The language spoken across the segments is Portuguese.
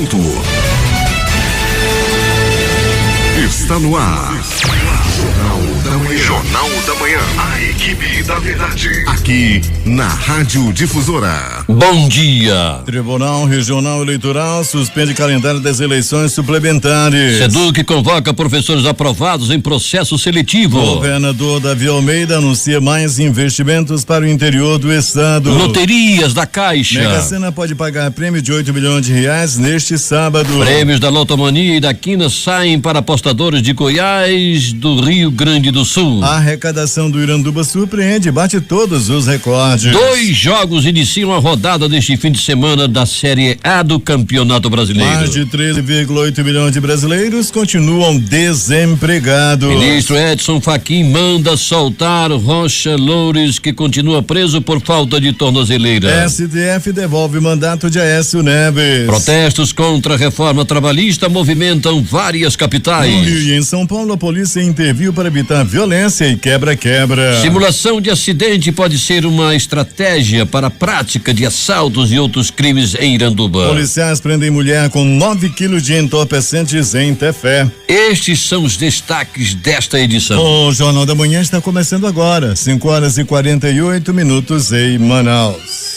assunto. Está no ar. Jornal da Manhã. Jornal da Manhã. A equipe da verdade. Aqui na Rádio Difusora. Bom dia. Tribunal Regional Eleitoral suspende calendário das eleições suplementares. SEDUC convoca professores aprovados em processo seletivo. Governador Davi Almeida anuncia mais investimentos para o interior do estado. Loterias da Caixa. Mega Sena pode pagar prêmio de R$8 milhões neste sábado. Prêmios da Lotomania e da Quina saem para apostadores de Goiás, do Rio Grande do Sul. A arrecadação do Iranduba surpreende e bate todos os recordes. 2 jogos iniciam a rodada deste fim de semana da Série A do Campeonato Brasileiro. Mais de 13,8 milhões de brasileiros continuam desempregados. Ministro Edson Fachin manda soltar Rocha Loures, que continua preso por falta de tornozeleira. STF devolve mandato de Aécio Neves. Protestos contra a reforma trabalhista movimentam várias capitais. No Rio e em São Paulo, a polícia interviu para evitar violência e quebra-quebra. Simulação de acidente pode ser uma estratégia para a prática de assaltos e outros crimes em Iranduba. Policiais prendem mulher com 9 quilos de entorpecentes em Tefé. Estes são os destaques desta edição. O Jornal da Manhã está começando agora, 5h48 em Manaus.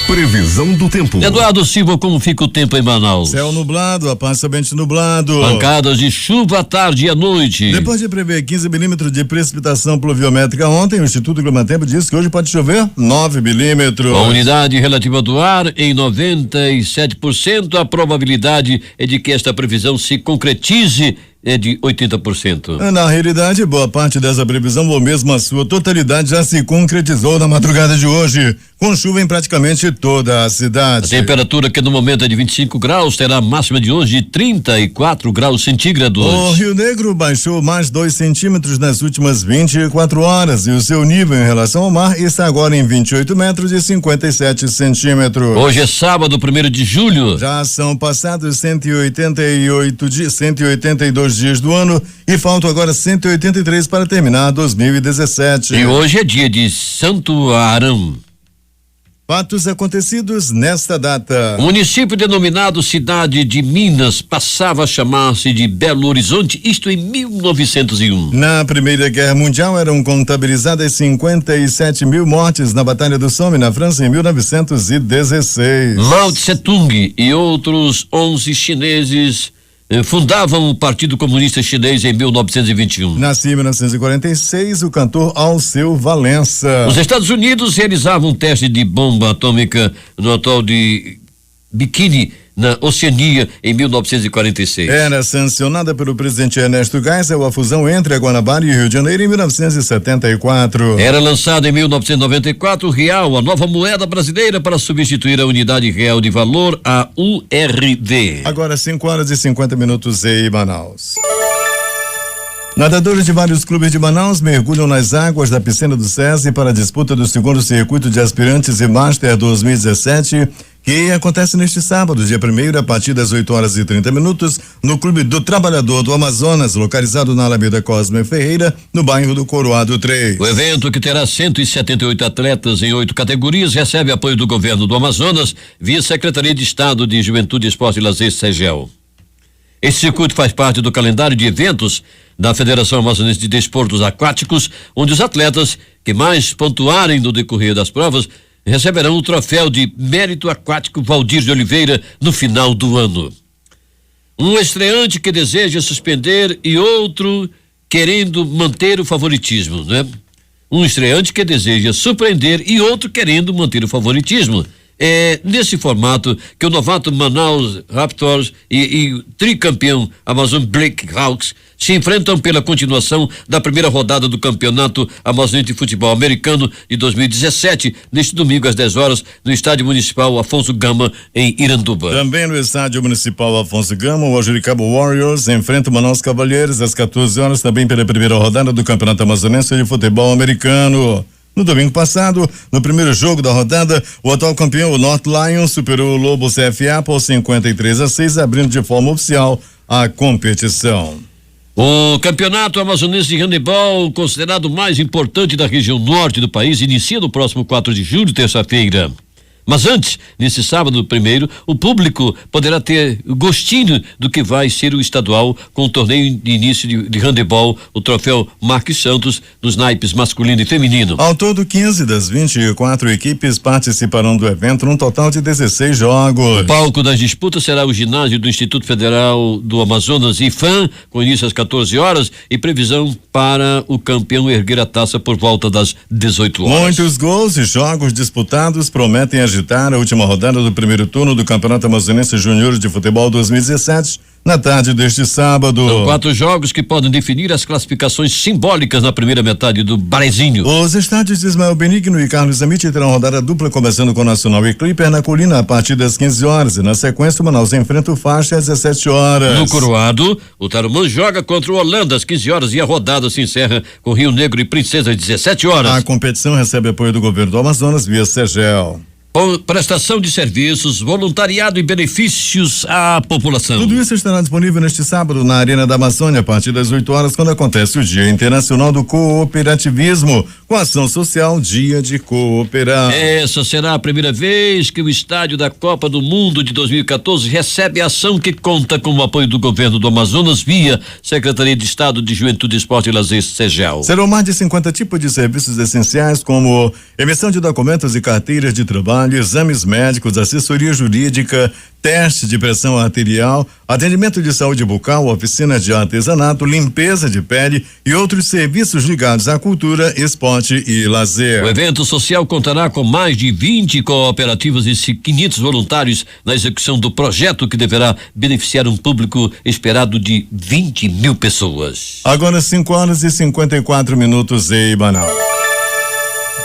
Previsão do tempo. Eduardo Silva, como fica o tempo em Manaus? Céu nublado, aparentemente nublado. Pancadas de chuva à tarde e à noite. Depois de prever 15 milímetros de precipitação pluviométrica ontem, o Instituto Climatempo disse que hoje pode chover 9 milímetros. A umidade relativa do ar em 97%, a probabilidade é de que esta previsão se concretize é de 80%. Na realidade, boa parte dessa previsão, ou mesmo a sua totalidade, já se concretizou na madrugada de hoje, com chuva em praticamente toda a cidade. A temperatura, que no momento é de 25 graus, terá a máxima de hoje de 34 graus centígrados. O Rio Negro baixou mais 2 centímetros nas últimas 24 horas e o seu nível em relação ao mar está agora em 28 metros e 57 centímetros. Hoje é sábado, 1º de julho. Já são passados 182 dias do ano e faltam agora 183 para terminar 2017. E hoje é dia de Santo Arão. Fatos acontecidos nesta data. O município denominado Cidade de Minas passava a chamar-se de Belo Horizonte, isto em 1901. Na Primeira Guerra Mundial eram contabilizadas 57 mil mortes na Batalha do Somme, na França, em 1916. Mao Tse-tung e outros 11 chineses fundavam o Partido Comunista Chinês em 1921. Nascido em 1946, o cantor Alceu Valença. Os Estados Unidos realizavam um teste de bomba atômica no atol de Bikini, na Oceania, em 1946. Era sancionada pelo presidente Ernesto Geisel a fusão entre a Guanabara e Rio de Janeiro em 1974. Era lançada em 1994 o real, a nova moeda brasileira, para substituir a unidade real de valor, a URV. Agora 5h50 em Manaus. Nadadores de vários clubes de Manaus mergulham nas águas da piscina do SESI para a disputa do segundo circuito de aspirantes e Master 2017, que acontece neste sábado, dia 1º, a partir das 8h30, no Clube do Trabalhador do Amazonas, localizado na Alameda Cosme Ferreira, no bairro do Coroado 3. O evento, que terá 178 atletas em 8 categorias, recebe apoio do governo do Amazonas via Secretaria de Estado de Juventude, Esporte e Lazer, SEGEL. Esse circuito faz parte do calendário de eventos da Federação Amazonense de Desportos Aquáticos, onde os atletas que mais pontuarem no decorrer das provas receberão o troféu de Mérito Aquático Valdir de Oliveira no final do ano. Um estreante que deseja suspender e outro querendo manter o favoritismo, né? Um estreante que deseja surpreender e outro querendo manter o favoritismo. É nesse formato que o novato Manaus Raptors e o tricampeão Amazon Black Hawks se enfrentam pela continuação da primeira rodada do Campeonato Amazonense de Futebol Americano de 2017, neste domingo às 10h, no Estádio Municipal Afonso Gama, em Iranduba. Também no Estádio Municipal Afonso Gama, o Ajuricaba Warriors enfrenta o Manaus Cavalheiros às 14h, também pela primeira rodada do Campeonato Amazonense de Futebol Americano. No domingo passado, no primeiro jogo da rodada, o atual campeão, o North Lions, superou o Lobo CFA por 53-6, abrindo de forma oficial a competição. O Campeonato Amazonense de Handebol, considerado o mais importante da região norte do país, inicia no próximo 4 de julho, terça-feira. Mas antes, nesse sábado primeiro, o público poderá ter gostinho do que vai ser o estadual com o torneio de início de handebol, o troféu Marques Santos, nos naipes masculino e feminino. Ao todo, 15 das 24 equipes participarão do evento, num total de 16 jogos. O palco das disputas será o ginásio do Instituto Federal do Amazonas, IFAM, com início às 14 horas e previsão para o campeão erguer a taça por volta das 18 horas. Muitos gols e jogos disputados prometem agitar a última rodada do primeiro turno do Campeonato Amazonense Júnior de Futebol 2017, na tarde deste sábado. São 4 jogos que podem definir as classificações simbólicas na primeira metade do Barezinho. Os estádios de Ismael Benigno e Carlos Zamit terão rodada dupla, começando com o Nacional e Clipper na Colina a partir das 15 horas e na sequência o Manaus enfrenta o Faixa às 17 horas. No Coroado, o Tarumã joga contra o Holanda às 15 horas e a rodada se encerra com Rio Negro e Princesa às 17 horas. A competição recebe apoio do governo do Amazonas via Segel. Prestação de serviços, voluntariado e benefícios à população. Tudo isso estará disponível neste sábado na Arena da Amazônia a partir das 8 horas, quando acontece o Dia Internacional do Cooperativismo, com ação social Dia de Cooperar. Essa será a primeira vez que o estádio da Copa do Mundo de 2014 recebe ação que conta com o apoio do governo do Amazonas via Secretaria de Estado de Juventude, Esporte e Lazer, Segel. Serão mais de 50 tipos de serviços essenciais, como emissão de documentos e carteiras de trabalho, exames médicos, assessoria jurídica, teste de pressão arterial, atendimento de saúde bucal, oficina de artesanato, limpeza de pele e outros serviços ligados à cultura, esporte e lazer. O evento social contará com mais de 20 cooperativas e 500 voluntários na execução do projeto, que deverá beneficiar um público esperado de 20 mil pessoas. Agora 5 horas e 54 minutos em Manaus.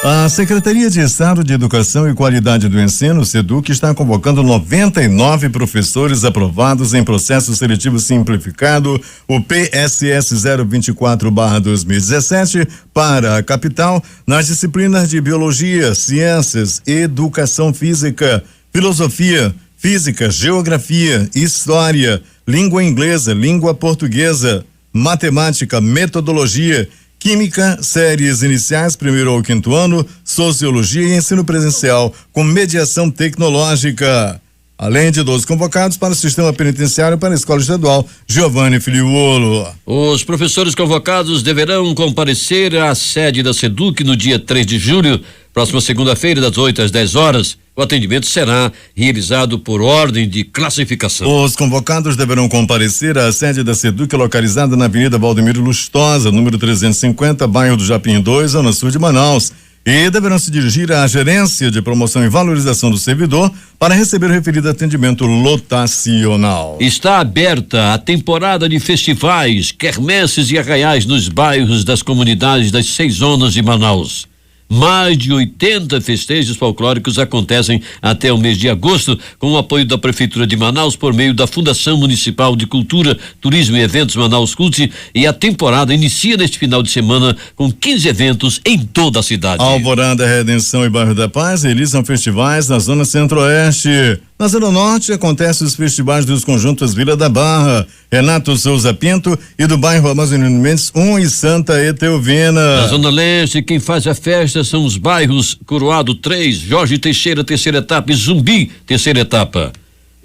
A Secretaria de Estado de Educação e Qualidade do Ensino, SEDUC, está convocando 99 professores aprovados em processo seletivo simplificado, o PSS 024/2017, para a capital, nas disciplinas de Biologia, Ciências, Educação Física, Filosofia, Física, Geografia, História, Língua Inglesa, Língua Portuguesa, Matemática, Metodologia, Química, séries iniciais, 1º ao 5º ano, Sociologia e Ensino Presencial, com mediação tecnológica. Além de 12 convocados para o sistema penitenciário para a Escola Estadual Giovanni Filiuolo. Os professores convocados deverão comparecer à sede da SEDUC no dia 3 de julho, próxima segunda-feira, das 8 às 10 horas. O atendimento será realizado por ordem de classificação. Os convocados deverão comparecer à sede da SEDUC, localizada na Avenida Valdemiro Lustosa, número 350, bairro do Japim 2, zona sul de Manaus, e deverão se dirigir à Gerência de Promoção e Valorização do Servidor para receber o referido atendimento lotacional. Está aberta a temporada de festivais, quermesses e arraiais nos bairros das comunidades das 6 zonas de Manaus. Mais de 80 festejos folclóricos acontecem até o mês de agosto, com o apoio da Prefeitura de Manaus por meio da Fundação Municipal de Cultura, Turismo e Eventos Manaus Cult, e a temporada inicia neste final de semana com 15 eventos em toda a cidade. Alvorada, Redenção e Bairro da Paz realizam festivais na zona centro-oeste. Na Zona Norte acontecem os festivais dos conjuntos Vila da Barra, Renato Souza Pinto e do bairro Amazonino Mendes 1 e Santa Etelvina. Na Zona Leste, quem faz a festa são os bairros Coroado 3, Jorge Teixeira, terceira etapa, e Zumbi, terceira etapa.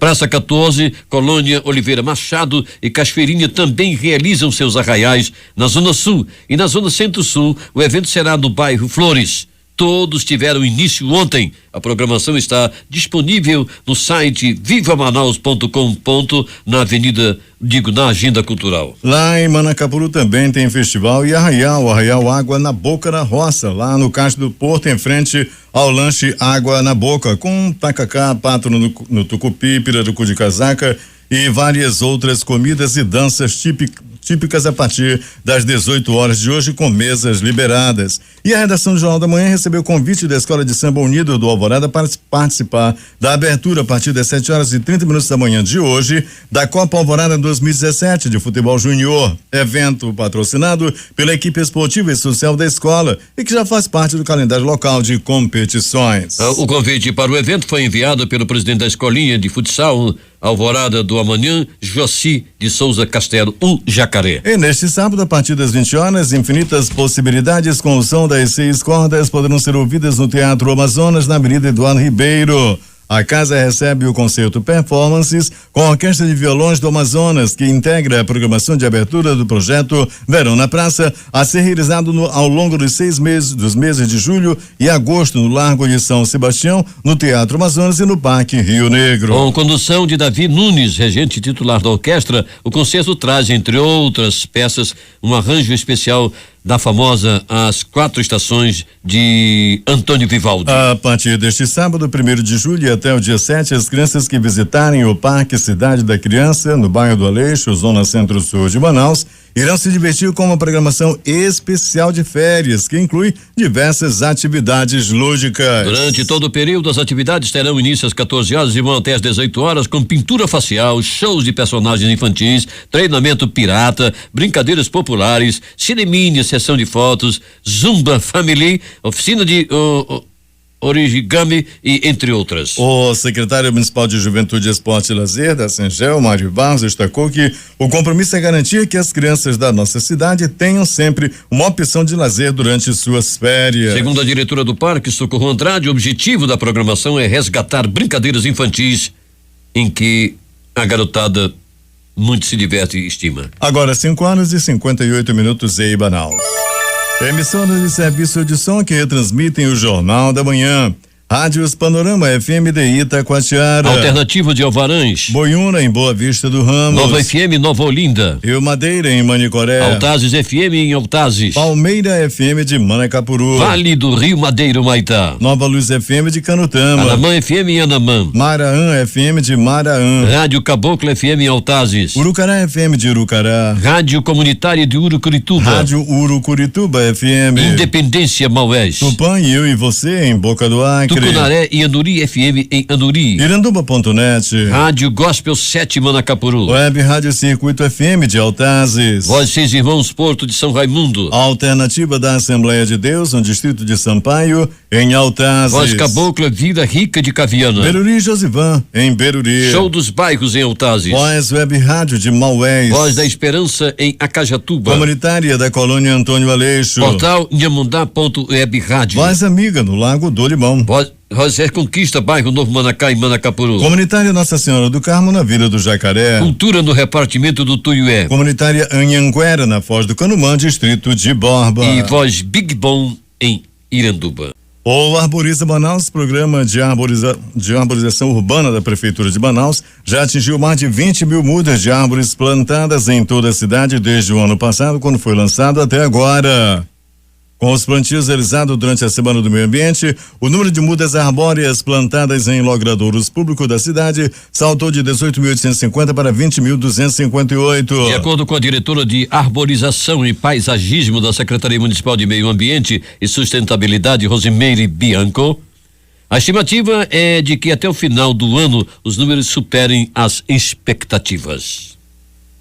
Praça 14, Colônia Oliveira Machado e Cachoeirinha também realizam seus arraiais na Zona Sul, e na Zona Centro-Sul o evento será no bairro Flores. Todos tiveram início ontem. A programação está disponível no site vivamanaus.com. na agenda cultural. Lá em Manacapuru também tem festival e arraial Água na Boca da Roça, lá no Cais do Porto, em frente ao lanche Água na Boca, com tacacá, pato no tucupi, pirarucu de casaca e várias outras comidas e danças típicas a partir das 18 horas de hoje, com mesas liberadas. E a redação do Jornal da Manhã recebeu o convite da Escola de Samba Unido do Alvorada para participar da abertura a partir das 7 horas e 30 minutos da manhã de hoje da Copa Alvorada 2017 de Futebol Júnior, evento patrocinado pela equipe esportiva e social da escola e que já faz parte do calendário local de competições. O convite para o evento foi enviado pelo presidente da Escolinha de Futsal, Alvorada do Amanhã, Joci de Souza Castelo, o Jacaré. E neste sábado, a partir das 20 horas, infinitas possibilidades com o som das 6 cordas poderão ser ouvidas no Teatro Amazonas, na Avenida Eduardo Ribeiro. A casa recebe o concerto Performances com a Orquestra de Violões do Amazonas, que integra a programação de abertura do projeto Verão na Praça, a ser realizado ao longo dos meses de julho e agosto no Largo de São Sebastião, no Teatro Amazonas e no Parque Rio Negro. Com condução de Davi Nunes, regente titular da orquestra, o concerto traz, entre outras peças, um arranjo especial da famosa As 4 Estações de Antônio Vivaldi. A partir deste sábado, 1º de julho e até o dia 7, as crianças que visitarem o Parque Cidade da Criança, no bairro do Aleixo, zona centro-sul de Manaus, irão se divertir com uma programação especial de férias, que inclui diversas atividades lúdicas. Durante todo o período, as atividades terão início às 14 horas e vão até às 18 horas, com pintura facial, shows de personagens infantis, treinamento pirata, brincadeiras populares, cineminha, sessão de fotos, zumba family, oficina de origami e entre outras. O secretário municipal de Juventude, Esporte e Lazer da Sengel, Mário Barros, destacou que o compromisso é garantir que as crianças da nossa cidade tenham sempre uma opção de lazer durante suas férias. Segundo a diretora do Parque, Socorro Andrade, o objetivo da programação é resgatar brincadeiras infantis em que a garotada muito se diverte e estima. Agora 5:58 em Manaus. Emissoras de serviço de som que retransmitem o Jornal da Manhã. Rádios Panorama FM de Itacoatiara. Alternativo de Alvarães. Boiúna em Boa Vista do Ramos. Nova FM Nova Olinda. Rio Madeira em Manicoré. Altazes FM em Altazes. Palmeira FM de Manacapuru. Vale do Rio Madeiro Maitá. Nova Luz FM de Canutama. Anamã FM em Anamã. Maraã FM de Maraã. Rádio Caboclo FM em Altazes. Urucará FM de Urucará. Rádio Comunitária de Urucurituba. Rádio Urucurituba FM. Independência Maués. Tupã e Eu e Você em Boca do Acre. Tucunaré e Anuri FM em Anuri. Iranduba.net. Rádio Gospel 7 Manacapuru. Web Rádio Circuito FM de Altazes. Voz 6 Irmãos Porto de São Raimundo. Alternativa da Assembleia de Deus no distrito de Sampaio em Altazes. Voz Cabocla Vida Rica de Caviana. Beruri Josivan em Beruri. Show dos Bairros em Altazes. Voz Web Rádio de Maués. Voz da Esperança em Acajatuba. Comunitária da Colônia Antônio Aleixo. Portal Nhamundá.web Rádio. Voz Amiga no Lago do Limão. Voz Reconquista, bairro Novo Manacá e Manacapuru. Comunitária Nossa Senhora do Carmo na Vila do Jacaré. Cultura no repartimento do Tuiué. Comunitária Anhanguera na Foz do Canumã, distrito de Borba. E Voz Big Bom em Iranduba. O Arboriza Manaus, programa de arborização urbana da Prefeitura de Manaus, já atingiu mais de 20 mil mudas de árvores plantadas em toda a cidade desde o ano passado, quando foi lançado, até agora. Com os plantios realizados durante a Semana do Meio Ambiente, o número de mudas arbóreas plantadas em logradouros públicos da cidade saltou de 18.850 para 20.258. De acordo com a diretora de Arborização e Paisagismo da Secretaria Municipal de Meio Ambiente e Sustentabilidade, Rosimeire Bianco, a estimativa é de que até o final do ano os números superem as expectativas.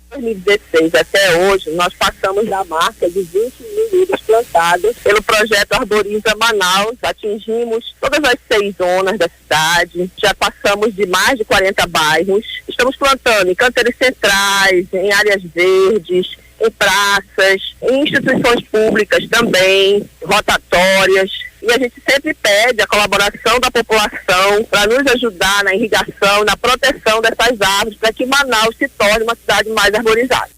2016 até hoje, nós passamos da marca de 20 mil mudas plantadas pelo projeto Arboriza Manaus. Atingimos todas as 6 zonas da cidade, já passamos de mais de 40 bairros. Estamos plantando em canteiros centrais, em áreas verdes, em praças, em instituições públicas também, rotatórias. E a gente sempre pede a colaboração da população para nos ajudar na irrigação, na proteção dessas árvores, para que Manaus se torne uma cidade mais arborizada.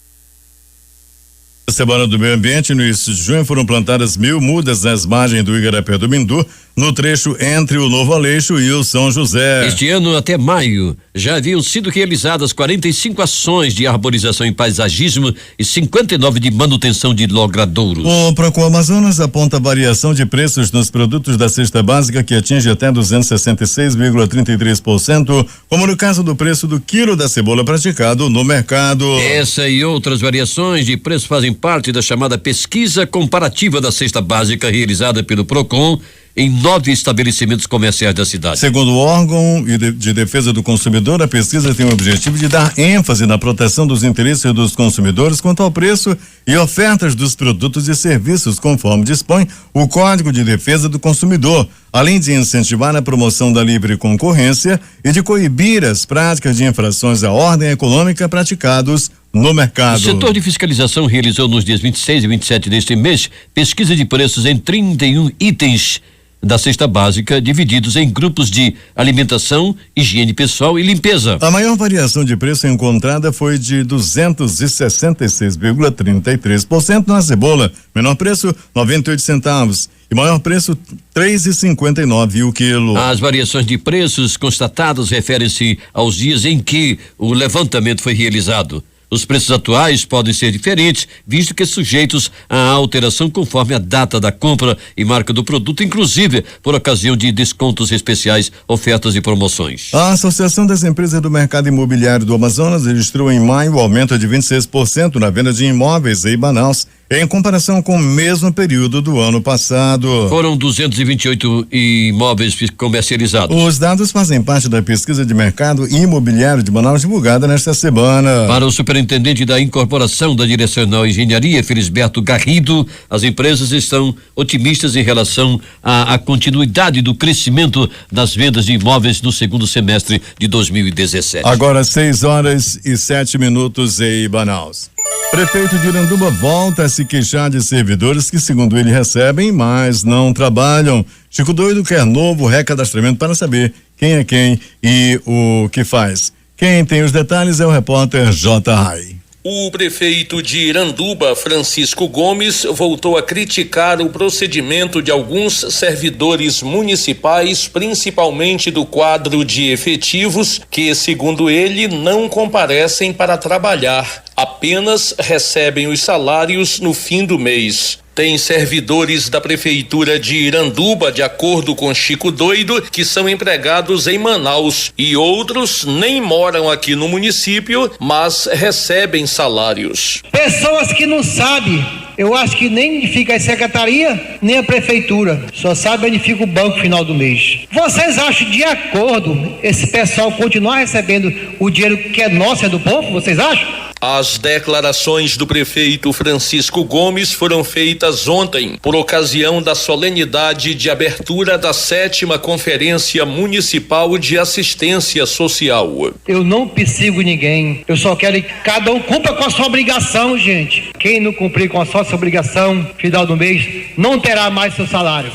Na Semana do Meio Ambiente, no início de junho, foram plantadas 1.000 mudas nas margens do Igarapé do Mindu, no trecho entre o Novo Aleixo e o São José. Este ano, até maio, já haviam sido realizadas 45 ações de arborização e paisagismo e 59 de manutenção de logradouros. O Procon Amazonas aponta variação de preços nos produtos da cesta básica que atinge até 266,33%, como no caso do preço do quilo da cebola praticado no mercado. Essa e outras variações de preço fazem parte da chamada pesquisa comparativa da cesta básica realizada pelo Procon em 9 estabelecimentos comerciais da cidade. Segundo o órgão de defesa do consumidor, a pesquisa tem o objetivo de dar ênfase na proteção dos interesses dos consumidores quanto ao preço e ofertas dos produtos e serviços, conforme dispõe o Código de Defesa do Consumidor, além de incentivar a promoção da livre concorrência e de coibir as práticas de infrações à ordem econômica praticados no mercado. O setor de fiscalização realizou nos dias 26 e 27 deste mês pesquisa de preços em 31 itens da cesta básica, divididos em grupos de alimentação, higiene pessoal e limpeza. A maior variação de preço encontrada foi de 266,33% na cebola, menor preço 98 centavos e maior preço 3,59 o quilo. As variações de preços constatadas referem-se aos dias em que o levantamento foi realizado. Os preços atuais podem ser diferentes, visto que sujeitos à alteração conforme a data da compra e marca do produto, inclusive por ocasião de descontos especiais, ofertas e promoções. A Associação das Empresas do Mercado Imobiliário do Amazonas registrou em maio o aumento de 26% na venda de imóveis em Manaus, em comparação com o mesmo período do ano passado. Foram 228 imóveis comercializados. Os dados fazem parte da pesquisa de mercado imobiliário de Manaus divulgada nesta semana. Para o superintendente da incorporação da Direcional Engenharia, Felisberto Garrido, as empresas estão otimistas em relação à continuidade do crescimento das vendas de imóveis no segundo semestre de 2017. Agora 6:07 em Manaus. Prefeito de Iranduba volta a se queixar de servidores que, segundo ele, recebem, mas não trabalham. Chico Doido quer novo recadastramento para saber quem é quem e o que faz. Quem tem os detalhes é o repórter J. Rai. O prefeito de Iranduba, Francisco Gomes, voltou a criticar o procedimento de alguns servidores municipais, principalmente do quadro de efetivos, que, segundo ele, não comparecem para trabalhar, apenas recebem os salários no fim do mês. Tem servidores da prefeitura de Iranduba, de acordo com Chico Doido, que são empregados em Manaus, e outros nem moram aqui no município, mas recebem salários. Pessoas que não sabem, eu acho que nem fica a secretaria, nem a prefeitura, só sabe onde fica o banco no final do mês. Vocês acham de acordo esse pessoal continuar recebendo o dinheiro que é nosso, é do povo? Vocês acham? As declarações do prefeito Francisco Gomes foram feitas ontem, por ocasião da solenidade de abertura da 7ª Conferência Municipal de Assistência Social. Eu não persigo ninguém, eu só quero que cada um cumpra com a sua obrigação, gente. Quem não cumprir com a sua obrigação, final do mês, não terá mais seu salário.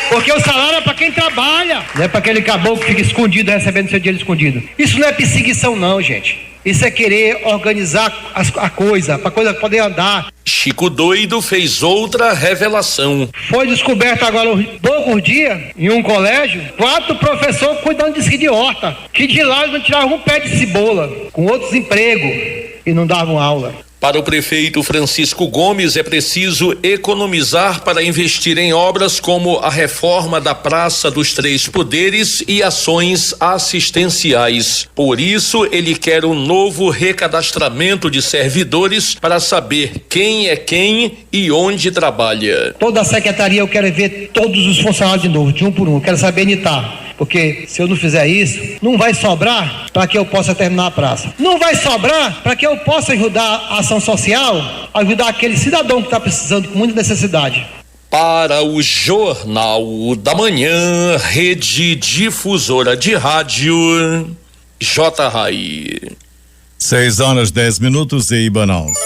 Porque o salário é para quem trabalha, não é para aquele caboclo que fica escondido, recebendo seu dinheiro escondido. Isso não é perseguição não, gente. Isso é querer organizar a coisa, para a coisa poder andar. Chico Doido fez outra revelação. Foi descoberto agora, poucos dias, em um colégio, 4 professores cuidando de horta, que de lá eles não tiravam um pé de cebola, com outros empregos, e não davam aula. Para o prefeito Francisco Gomes, é preciso economizar para investir em obras como a reforma da Praça dos Três Poderes e ações assistenciais. Por isso, ele quer um novo recadastramento de servidores para saber quem é quem e onde trabalha. Toda a secretaria eu quero ver todos os funcionários de novo, de um por um, eu quero saber onde está. Porque se eu não fizer isso, não vai sobrar para que eu possa terminar a praça. Não vai sobrar para que eu possa ajudar a ação social, ajudar aquele cidadão que está precisando com muita necessidade. Para o Jornal da Manhã, Rede Difusora de Rádio, J. Rai. 6:10 em Manaus.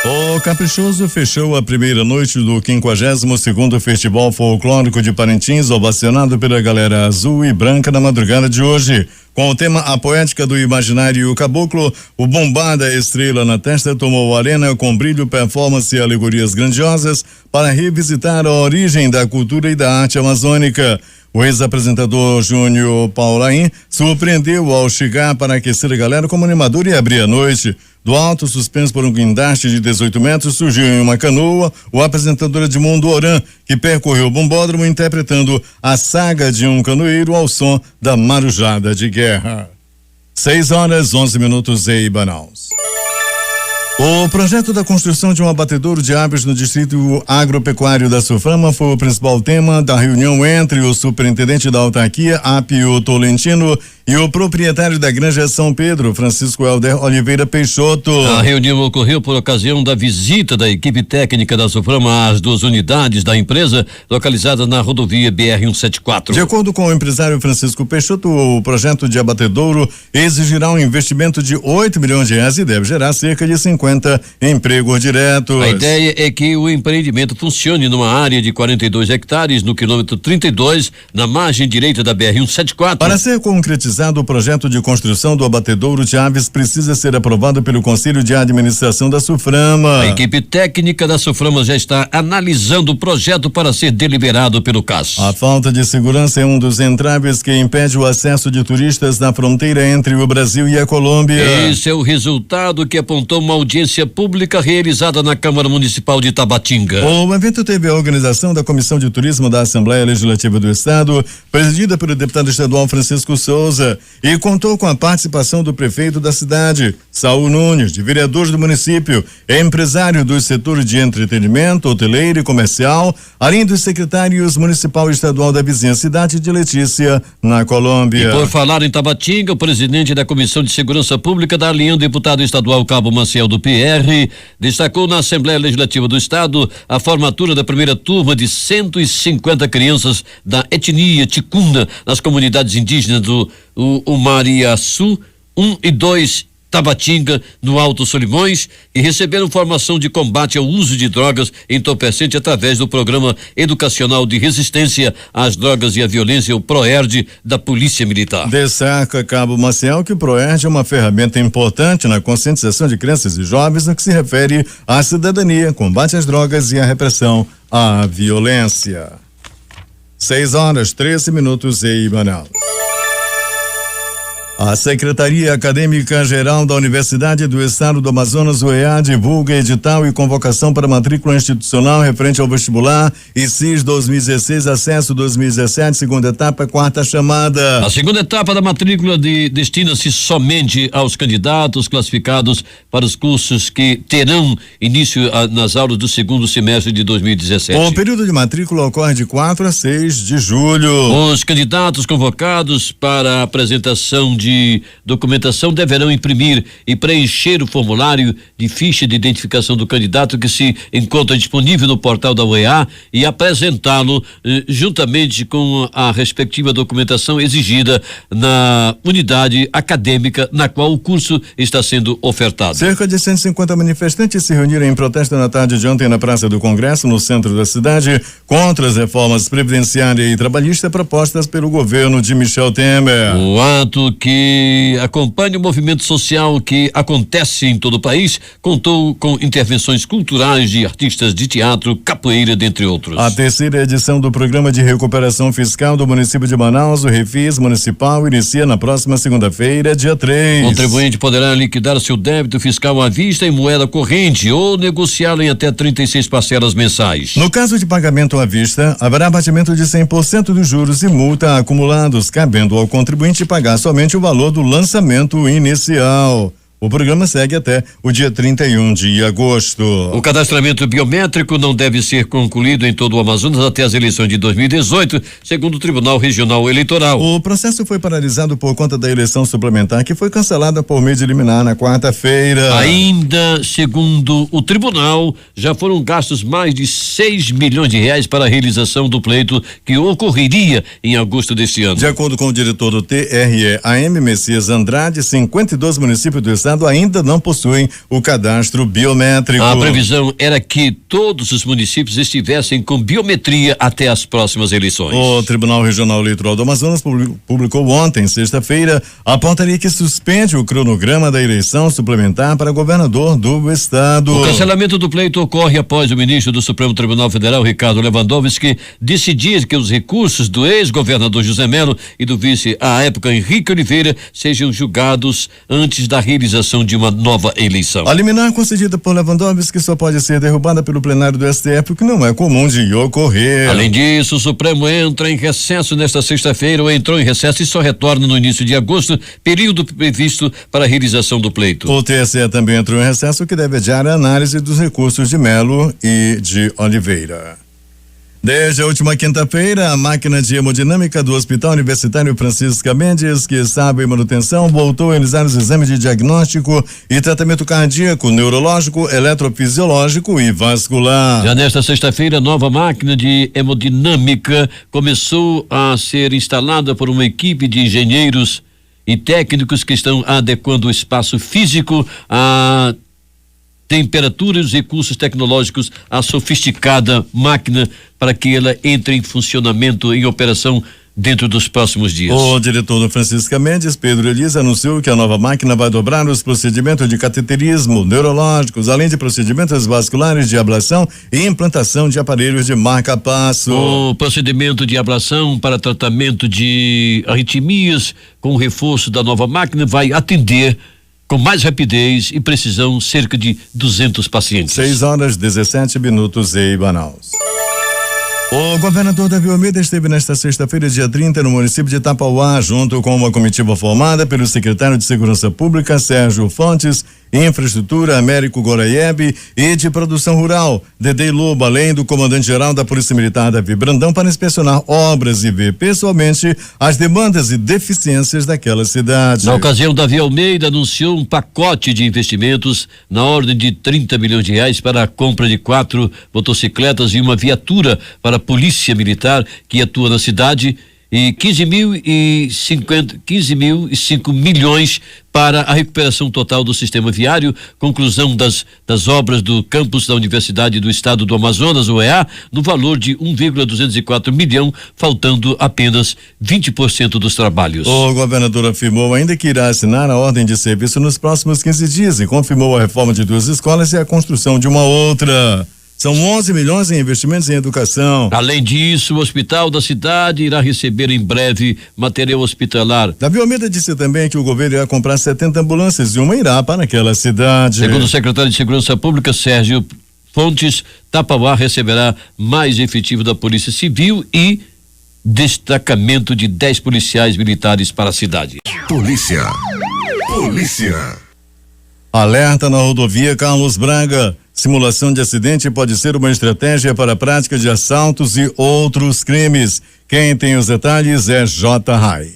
O Caprichoso fechou a primeira noite do 52º Festival Folclórico de Parintins, ovacionado pela galera azul e branca na madrugada de hoje. Com o tema A Poética do Imaginário e o Caboclo, o Bombada Estrela na Testa tomou a arena com brilho, performance e alegorias grandiosas para revisitar a origem da cultura e da arte amazônica. O ex-apresentador Júnior Paulain surpreendeu ao chegar para aquecer a galera como animador e abrir a noite. Do alto, suspenso por um guindaste de 18 metros, surgiu em uma canoa o apresentador Edmundo Oran, que percorreu o bombódromo interpretando a saga de um canoeiro ao som da marujada de guerra. 6:11 em Manaus. O projeto da construção de um abatedouro de aves no distrito agropecuário da Suframa foi o principal tema da reunião entre o superintendente da autarquia, Apio Tolentino, e o proprietário da Granja São Pedro, Francisco Helder Oliveira Peixoto. A reunião ocorreu por ocasião da visita da equipe técnica da Suframa às 2 unidades da empresa localizadas na rodovia BR-174. De acordo com o empresário Francisco Peixoto, o projeto de abatedouro exigirá um investimento de 8 milhões de reais e deve gerar cerca de 50 empregos diretos. A ideia é que o empreendimento funcione numa área de 42 hectares no quilômetro 32, na margem direita da BR-174. Para ser concretizado, o projeto de construção do abatedouro de aves precisa ser aprovado pelo Conselho de Administração da Suframa. A equipe técnica da Suframa já está analisando o projeto para ser deliberado pelo CAS. A falta de segurança é um dos entraves que impede o acesso de turistas na fronteira entre o Brasil e a Colômbia. Esse é o resultado que apontou uma audiência pública realizada na Câmara Municipal de Tabatinga. O evento teve a organização da Comissão de Turismo da Assembleia Legislativa do Estado, presidida pelo deputado estadual Francisco Souza, e contou com a participação do prefeito da cidade, Saul Nunes, de vereadores do município, empresário dos setores de entretenimento, hoteleiro e comercial, além dos secretários municipal e estadual da vizinha cidade de Letícia, na Colômbia. E por falar em Tabatinga, o presidente da Comissão de Segurança Pública da Aliança, deputado estadual Cabo Maciel do PR, destacou na Assembleia Legislativa do Estado a formatura da primeira turma de 150 crianças da etnia ticuna nas comunidades indígenas do Umariaçu 1 e 2 Tabatinga, no Alto Solimões, e receberam formação de combate ao uso de drogas entorpecentes através do Programa Educacional de Resistência às Drogas e à Violência, o PROERD, da Polícia Militar. Destaca Cabo Maciel que o PROERD é uma ferramenta importante na conscientização de crianças e jovens no que se refere à cidadania, combate às drogas e à repressão à violência. 6:13 em Manaus. A Secretaria Acadêmica Geral da Universidade do Estado do Amazonas, UEA, divulga edital e convocação para matrícula institucional referente ao vestibular ICIS 2016, acesso 2017, segunda etapa, quarta chamada. A segunda etapa da matrícula destina-se somente aos candidatos classificados para os cursos que terão início nas aulas do segundo semestre de 2017. O período de matrícula ocorre de 4 a 6 de julho. Os candidatos convocados para a apresentação de documentação deverão imprimir e preencher o formulário de ficha de identificação do candidato que se encontra disponível no portal da UEA e apresentá-lo juntamente com a respectiva documentação exigida na unidade acadêmica na qual o curso está sendo ofertado. Cerca de 150 manifestantes se reuniram em protesto na tarde de ontem na Praça do Congresso, no centro da cidade, contra as reformas previdenciária e trabalhista propostas pelo governo de Michel Temer. O ato que acompanha o movimento social que acontece em todo o país contou com intervenções culturais de artistas de teatro, capoeira, dentre outros. A terceira edição do Programa de Recuperação Fiscal do município de Manaus, o Refis Municipal, inicia na próxima segunda-feira, dia 3. O contribuinte poderá liquidar seu débito fiscal à vista em moeda corrente ou negociá-lo em até 36 parcelas mensais. No caso de pagamento à vista, haverá abatimento de 100% dos juros e multa acumulados, cabendo ao contribuinte pagar somente o valor do lançamento inicial. O programa segue até o dia 31 de agosto. O cadastramento biométrico não deve ser concluído em todo o Amazonas até as eleições de 2018, segundo o Tribunal Regional Eleitoral. O processo foi paralisado por conta da eleição suplementar, que foi cancelada por meio de liminar na quarta-feira. Ainda, segundo o tribunal, já foram gastos mais de 6 milhões de reais para a realização do pleito que ocorreria em agosto deste ano. De acordo com o diretor do TRE, AM Messias Andrade, 52 municípios do estado ainda não possuem o cadastro biométrico. A previsão era que todos os municípios estivessem com biometria até as próximas eleições. O Tribunal Regional Eleitoral do Amazonas publicou ontem, sexta-feira, a portaria que suspende o cronograma da eleição suplementar para governador do estado. O cancelamento do pleito ocorre após o ministro do Supremo Tribunal Federal, Ricardo Lewandowski, decidir que os recursos do ex-governador José Melo e do vice à época Henrique Oliveira sejam julgados antes da realização realização de uma nova eleição. A liminar concedida por Lewandowski só pode ser derrubada pelo plenário do STF, o que não é comum de ocorrer. Além disso, o Supremo entra em recesso nesta sexta-feira, ou entrou em recesso e só retorna no início de agosto, período previsto para a realização do pleito. O TSE também entrou em recesso, o que deve adiar a análise dos recursos de Melo e de Oliveira. Desde a última quinta-feira, a máquina de hemodinâmica do Hospital Universitário Francisca Mendes, que estava em manutenção, voltou a realizar os exames de diagnóstico e tratamento cardíaco, neurológico, eletrofisiológico e vascular. Já nesta sexta-feira, a nova máquina de hemodinâmica começou a ser instalada por uma equipe de engenheiros e técnicos que estão adequando o espaço físico a temperatura e os recursos tecnológicos à sofisticada máquina para que ela entre em funcionamento, em operação dentro dos próximos dias. O diretor do Francisca Mendes, Pedro Elis, anunciou que a nova máquina vai dobrar os procedimentos de cateterismo, neurológicos, além de procedimentos vasculares de ablação e implantação de aparelhos de marca-passo. O procedimento de ablação para tratamento de arritmias, com o reforço da nova máquina, vai atender com mais rapidez e precisão cerca de 200 pacientes. 6:17 em Manaus. O governador Davi Almeida esteve nesta sexta-feira, dia 30, no município de Tapauá, junto com uma comitiva formada pelo secretário de Segurança Pública, Sérgio Fontes, Infraestrutura, Américo Goraieb, e de Produção Rural, Dedei Lobo, além do comandante-geral da Polícia Militar, Davi Brandão, para inspecionar obras e ver pessoalmente as demandas e deficiências daquela cidade. Na ocasião, Davi Almeida anunciou um pacote de investimentos na ordem de 30 milhões de reais para a compra de 4 motocicletas e uma viatura para a Polícia Militar que atua na cidade, e 15.005 milhões para a recuperação total do sistema viário, conclusão das obras do campus da Universidade do Estado do Amazonas, UEA, no valor de 1,204 milhão, faltando apenas 20% dos trabalhos. O governador afirmou ainda que irá assinar a ordem de serviço nos próximos 15 dias e confirmou a reforma de 2 escolas e a construção de uma outra. São 11 milhões em investimentos em educação. Além disso, o hospital da cidade irá receber em breve material hospitalar. Davi Almeida disse também que o governo irá comprar 70 ambulâncias e uma irá para aquela cidade. Segundo o secretário de Segurança Pública, Sérgio Fontes, Tapauá receberá mais efetivo da Polícia Civil e destacamento de 10 policiais militares para a cidade. Polícia. Alerta na rodovia Carlos Braga. Simulação de acidente pode ser uma estratégia para a prática de assaltos e outros crimes. Quem tem os detalhes é J. Rai.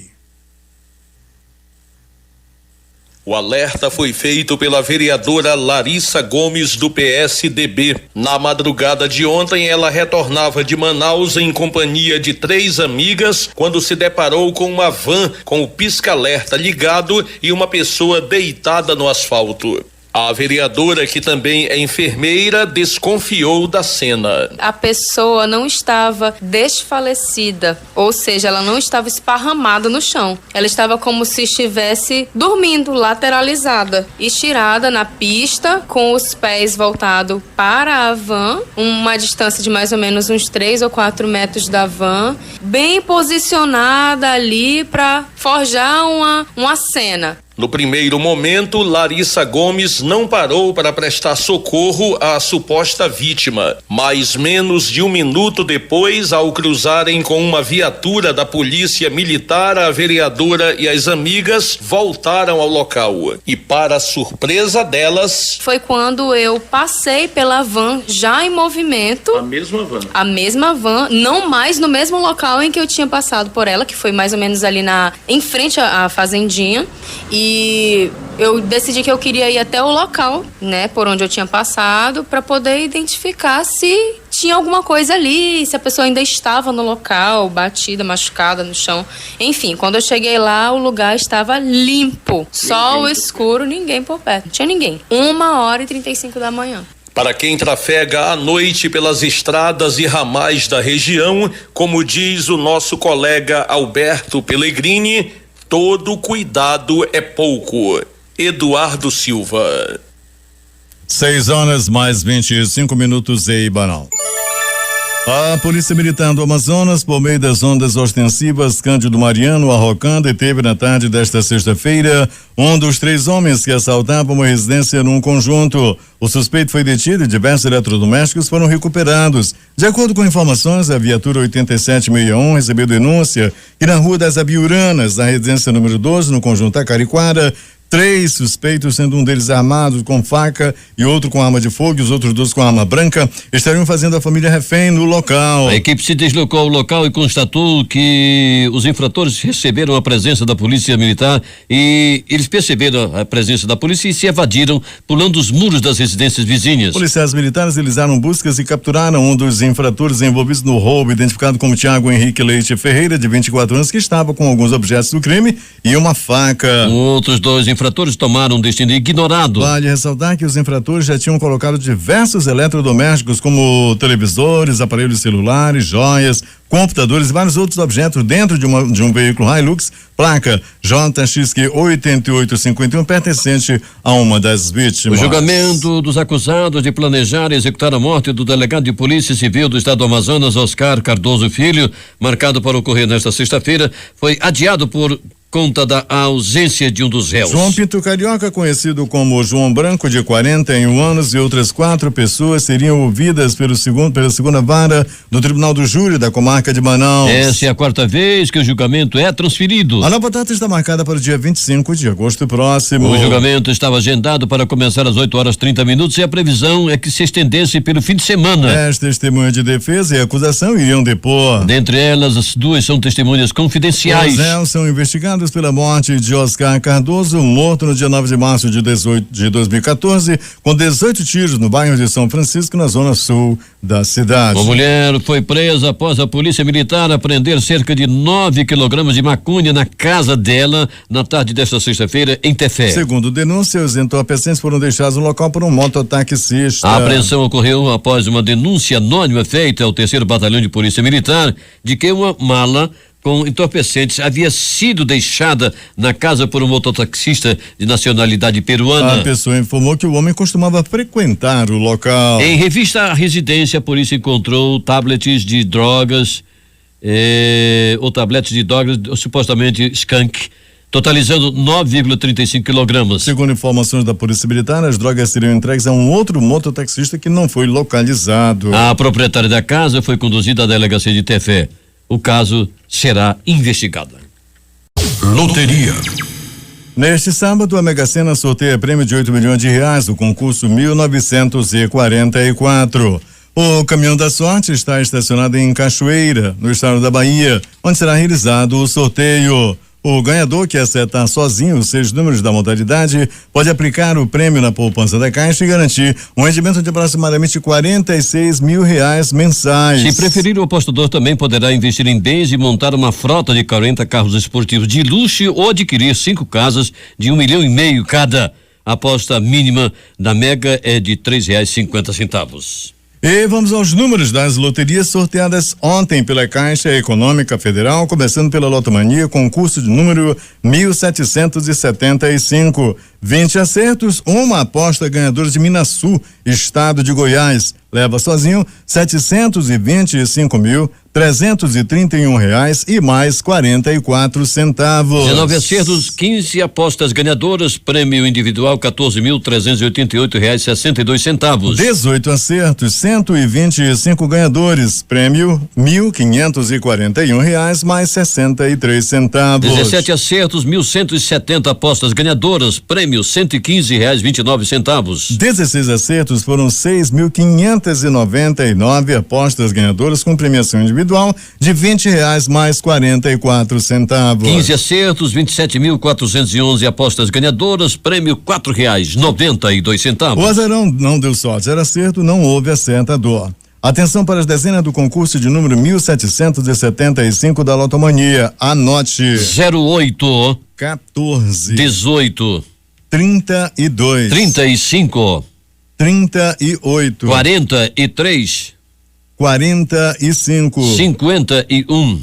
O alerta foi feito pela vereadora Larissa Gomes, do PSDB. Na madrugada de ontem, ela retornava de Manaus em companhia de 3 amigas quando se deparou com uma van com o pisca-alerta ligado e uma pessoa deitada no asfalto. A vereadora, que também é enfermeira, desconfiou da cena. A pessoa não estava desfalecida, ou seja, ela não estava esparramada no chão. Ela estava como se estivesse dormindo, lateralizada, estirada na pista, com os pés voltados para a van, uma distância de mais ou menos uns 3 ou 4 metros da van, bem posicionada ali para forjar uma cena. No primeiro momento, Larissa Gomes não parou para prestar socorro à suposta vítima. Mas menos de 1 minuto depois, ao cruzarem com uma viatura da Polícia Militar, a vereadora e as amigas voltaram ao local. E para surpresa delas... Foi quando eu passei pela van já em movimento. A mesma van? A mesma van, não mais no mesmo local em que eu tinha passado por ela, que foi mais ou menos ali em frente à fazendinha. E eu decidi que eu queria ir até o local, né, por onde eu tinha passado, para poder identificar se tinha alguma coisa ali, se a pessoa ainda estava no local, batida, machucada no chão. Enfim, quando eu cheguei lá, o lugar estava limpo. Sol escuro, ninguém por perto. Não tinha ninguém. 1h35 da manhã. Para quem trafega à noite pelas estradas e ramais da região, como diz o nosso colega Alberto Pellegrini, todo cuidado é pouco. Eduardo Silva. 6:25 em Manaus. A Polícia Militar do Amazonas, por meio das ondas ostensivas Cândido Mariano, Arrocan, deteve na tarde desta sexta-feira um dos 3 homens que assaltavam uma residência num conjunto. O suspeito foi detido e diversos eletrodomésticos foram recuperados. De acordo com informações, a viatura 8761 recebeu denúncia que na Rua das Abiuranas, na residência número 12, no conjunto Acariquara, 3 suspeitos, sendo um deles armado com faca e outro com arma de fogo e os outros 2 com arma branca, estariam fazendo a família refém no local. A equipe se deslocou ao local e constatou que os infratores receberam a presença da polícia militar e eles perceberam a presença da polícia e se evadiram pulando os muros das residências vizinhas. Policiais militares realizaram buscas e capturaram um dos infratores envolvidos no roubo, identificado como Tiago Henrique Leite Ferreira, de 24 anos, que estava com alguns objetos do crime e uma faca. Outros 2 infratores tomaram um destino ignorado. Vale ressaltar que os infratores já tinham colocado diversos eletrodomésticos, como televisores, aparelhos celulares, joias, computadores e vários outros objetos dentro de um veículo Hilux, placa JXQ 8851, pertencente a uma das vítimas. O julgamento dos acusados de planejar e executar a morte do delegado de Polícia Civil do Estado do Amazonas, Oscar Cardoso Filho, marcado para ocorrer nesta sexta-feira, foi adiado por conta da ausência de um dos réus. João Pinto Carioca, conhecido como João Branco, de 41 anos, e outras 4 pessoas seriam ouvidas pela segunda vara do Tribunal do Júri da comarca de Manaus. Essa é a 4ª vez que o julgamento é transferido. A nova data está marcada para o dia 25 de agosto próximo. O julgamento estava agendado para começar às 8h30 e a previsão é que se estendesse pelo fim de semana. As testemunhas de defesa e acusação iriam depor. Dentre elas, as 2 são testemunhas confidenciais. Os réus são investigados pela morte de Oscar Cardoso, morto no dia 9 de março de 2014, com 18 tiros no bairro de São Francisco, na zona sul da cidade. Uma mulher foi presa após a polícia militar apreender cerca de 9 quilogramas de maconha na casa dela na tarde desta sexta-feira em Tefé. Segundo denúncia, os entorpecentes foram deixados no local por um mototaxista. A apreensão ocorreu após uma denúncia anônima feita ao 3º Batalhão de Polícia Militar de que uma mala com entorpecentes havia sido deixada na casa por um mototaxista de nacionalidade peruana. A pessoa informou que o homem costumava frequentar o local. Em revista à residência, a polícia encontrou tablets de drogas, supostamente skunk, totalizando 9,35 quilogramas. Segundo informações da Polícia Militar, as drogas seriam entregues a um outro mototaxista que não foi localizado. A proprietária da casa foi conduzida à delegacia de Tefé. O caso será investigado. Loteria. Neste sábado, a Mega Sena sorteia prêmio de 8 milhões de reais, o concurso 1944. O caminhão da sorte está estacionado em Cachoeira, no estado da Bahia, onde será realizado o sorteio. O ganhador que acertar sozinho os 6 números da modalidade pode aplicar o prêmio na poupança da Caixa e garantir um rendimento de aproximadamente R$46 mil mensais. Se preferir, o apostador também poderá investir em bens e montar uma frota de 40 carros esportivos de luxo ou adquirir 5 casas de R$1,5 milhão cada. A aposta mínima da Mega é de R$3,50. E vamos aos números das loterias sorteadas ontem pela Caixa Econômica Federal, começando pela Lotomania, concurso de número 1775. 20 acertos, uma aposta ganhadora de Minasul, estado de Goiás. Leva sozinho R$725.331 e mais 44 centavos. 19 acertos, 15 apostas ganhadoras, prêmio individual R$14.388,62. 18 acertos, 125 ganhadores, prêmio R$1.541 mais 63 centavos. 17 acertos, 1.170 apostas ganhadoras, prêmio R$115,29. 16 acertos, foram 6.599 apostas ganhadoras com premiação individual de R$20 mais 44 centavos. 15 acertos, 27.411 apostas ganhadoras, prêmio R$4,92. O azarão não deu sorte, era acerto, não houve acertador. Atenção para as dezenas do concurso de número 1775 da Lotomania. Anote: 08, 14, 18, 32, 35, 38, 43, 45, 51,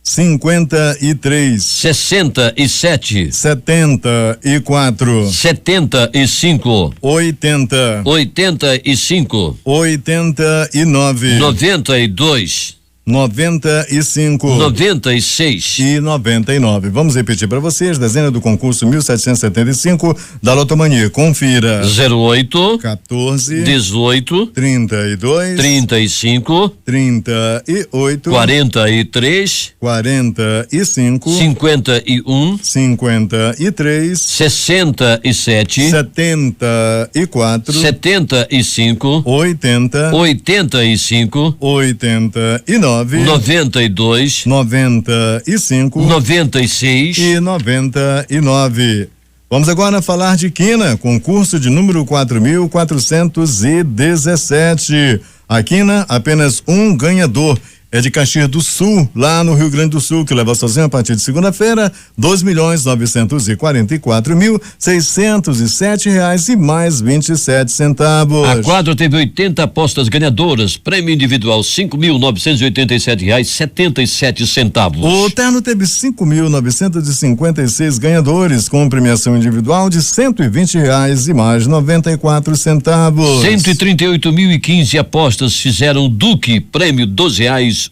53, 67, 74, 75, 80, 85, 89, 92, 95 96 e 99. Vamos repetir para vocês, dezena do concurso 1775 da Lotomania. Confira. 08 14, 18 32, 35 38, 43 45, 51 53, 67 74, 75 80, 85 89, 92 95 96 e 99. Vamos agora falar de quina, concurso de número 4.417. A quina, apenas um ganhador. É de Caxias do Sul, lá no Rio Grande do Sul, que leva sozinho a partir de segunda-feira R$2.944.607 e mais 27 centavos. A quadra teve 80 apostas ganhadoras, prêmio individual R$5.987,77. O terno teve 5.956 ganhadores, com premiação individual de R$120 e mais 94 centavos. 138.015 apostas fizeram Duque, prêmio R$12,87.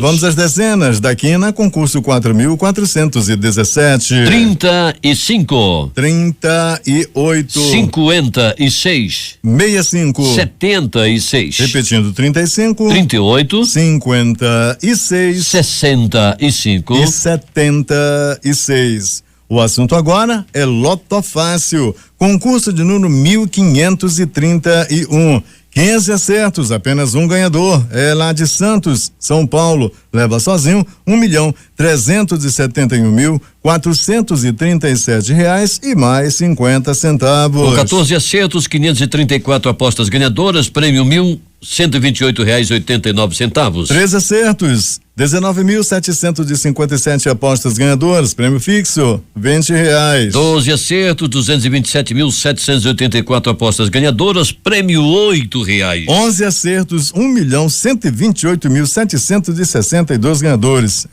Vamos às dezenas da quina, concurso 4.417. 35, 38, 56, 65, 76, repetindo 35, 38, 56 65 e 76. O assunto agora é Loto Fácil, concurso de número 1531. 15 acertos, apenas um ganhador. É lá de Santos, São Paulo. Leva sozinho R$1.371.437 e mais 50 centavos. Com 14 acertos, 534 apostas ganhadoras, prêmio R$1.128,89. 13 acertos, 19.757 apostas ganhadoras, prêmio fixo, R$20. 12 acertos, 227.784 apostas ganhadoras, prêmio R$8. 11 acertos, 1.128.762 ganhadores.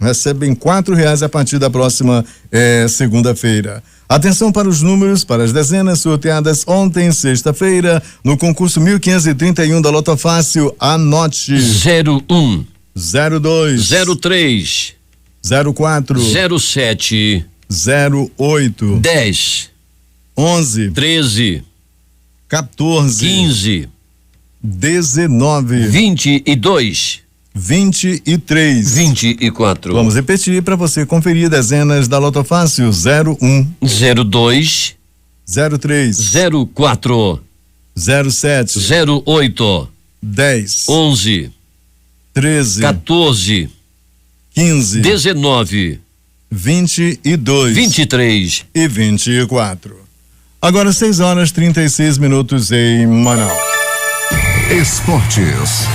Recebem R$4 a partir da próxima segunda-feira. Atenção para os números, para as dezenas sorteadas ontem, sexta-feira, no concurso 1531 da Loto Fácil. Anote: 01, 02, 03, 04, 07, 08, 10, 11, 13, 14, 15, 19, 22, 23, 24. Vamos repetir para você conferir dezenas da Loto Fácil: 01, 02, 03, 04, 07, 08, 10, 11, 13, 14, 15, 19, 22, 23 e 24. Agora 6h36 em Manaus. Esportes.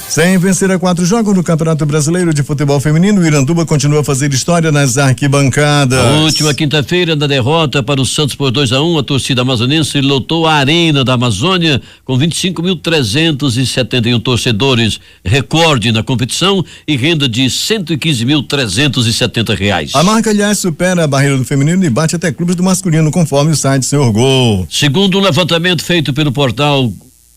Sem vencer a 4 jogos no Campeonato Brasileiro de Futebol Feminino, o Iranduba continua a fazer história nas arquibancadas. A última quinta-feira, da derrota para o Santos por 2-1, a torcida amazonense lotou a Arena da Amazônia com 25.371 torcedores, recorde na competição e renda de R$115.370. A marca, aliás, supera a barreira do feminino e bate até clubes do masculino, conforme o site Senhor Gol. Segundo um levantamento feito pelo portal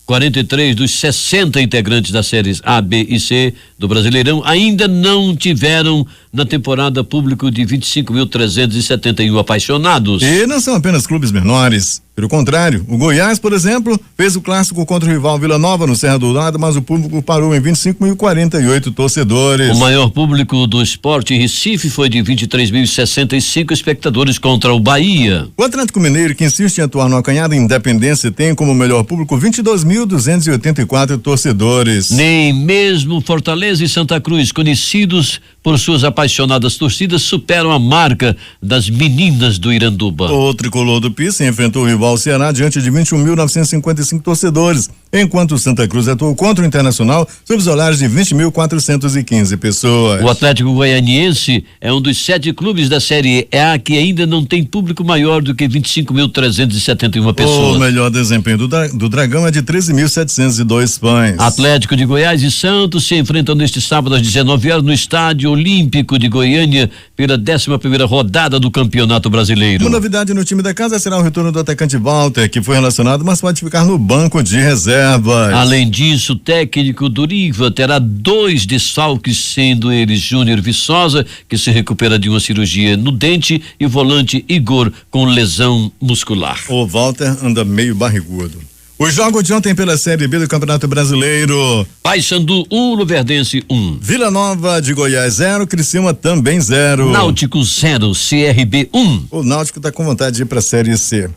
43 dos 60 integrantes das séries A, B e C do Brasileirão ainda não tiveram na temporada público de 25.371 apaixonados. E não são apenas clubes menores. Pelo contrário, o Goiás, por exemplo, fez o clássico contra o rival Vila Nova no Serra Dourada, mas o público parou em 25.048 torcedores. O maior público do esporte em Recife foi de 23.065 espectadores contra o Bahia. O Atlético Mineiro, que insiste em atuar no acanhado Independência, tem como melhor público 22.284 torcedores. Nem mesmo Fortaleza e Santa Cruz, conhecidos por suas apaixonadas torcidas, superam a marca das meninas do Iranduba. O tricolor do Pissa enfrentou o rival Ceará diante de 21.955 torcedores. enquanto o Santa Cruz atuou contra o Internacional sob os olhares de 20.415 pessoas. O Atlético Goianiense é um dos 7 clubes da Série A que ainda não tem público maior do que 25.371 pessoas. O melhor desempenho do Dragão é de 13.702 pães. Atlético de Goiás e Santos se enfrentam neste sábado às 19 horas no Estádio Olímpico de Goiânia pela 11ª rodada do Campeonato Brasileiro. Uma novidade no time da casa será o retorno do atacante Walter, que foi relacionado, mas pode ficar no banco de reservas. Além disso, o técnico Doriva terá 2 desfalques, sendo eles Júnior Viçosa, que se recupera de uma cirurgia no dente, e o volante Igor, com lesão muscular. O Walter anda meio barrigudo. Os jogos de ontem pela Série B do Campeonato Brasileiro. Paysandu 1, Luverdense 1. Vila Nova de Goiás 0, Criciúma também 0. Náutico 0, CRB 1. O Náutico tá com vontade de ir pra Série C.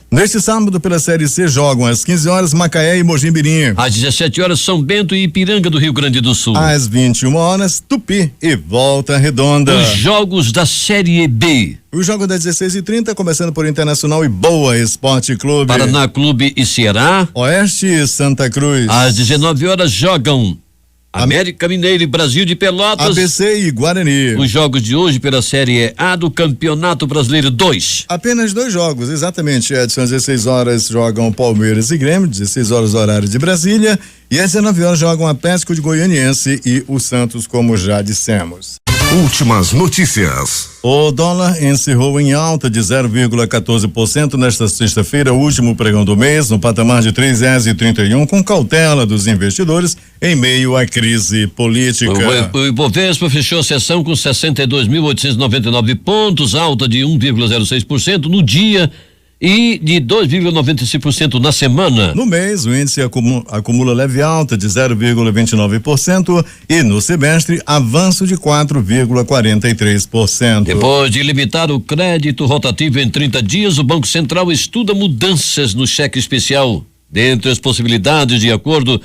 Neste sábado pela Série C jogam às 15 horas Macaé e Mojimirim. Às 17 horas São Bento e Ipiranga do Rio Grande do Sul. Às 21 horas Tupi e Volta Redonda. Os jogos da Série B. O jogo das 16h30, começando por Internacional e Boa Esporte Clube. Paraná Clube e Ceará. Oeste e Santa Cruz. Às 19 horas jogam América Mineiro e Brasil de Pelotas. ABC e Guarani. Os jogos de hoje pela Série A do Campeonato Brasileiro 2. Apenas 2 jogos, exatamente, Edson. Às 16 horas jogam Palmeiras e Grêmio, 16 horas horário de Brasília, e às 19 horas jogam Atlético de Goianiense e o Santos, como já dissemos. Últimas notícias. O dólar encerrou em alta de 0,14% nesta sexta-feira, último pregão do mês, no patamar de R$3,31, com cautela dos investidores em meio à crise política. O Ibovespa fechou a sessão com 62.899 pontos, alta de 1,06% no dia e de 2,95% na semana. No mês, o índice acumula leve alta de 0,29% e no semestre, avanço de 4,43%. Depois de limitar o crédito rotativo em 30 dias, o Banco Central estuda mudanças no cheque especial. Dentre as possibilidades, de acordo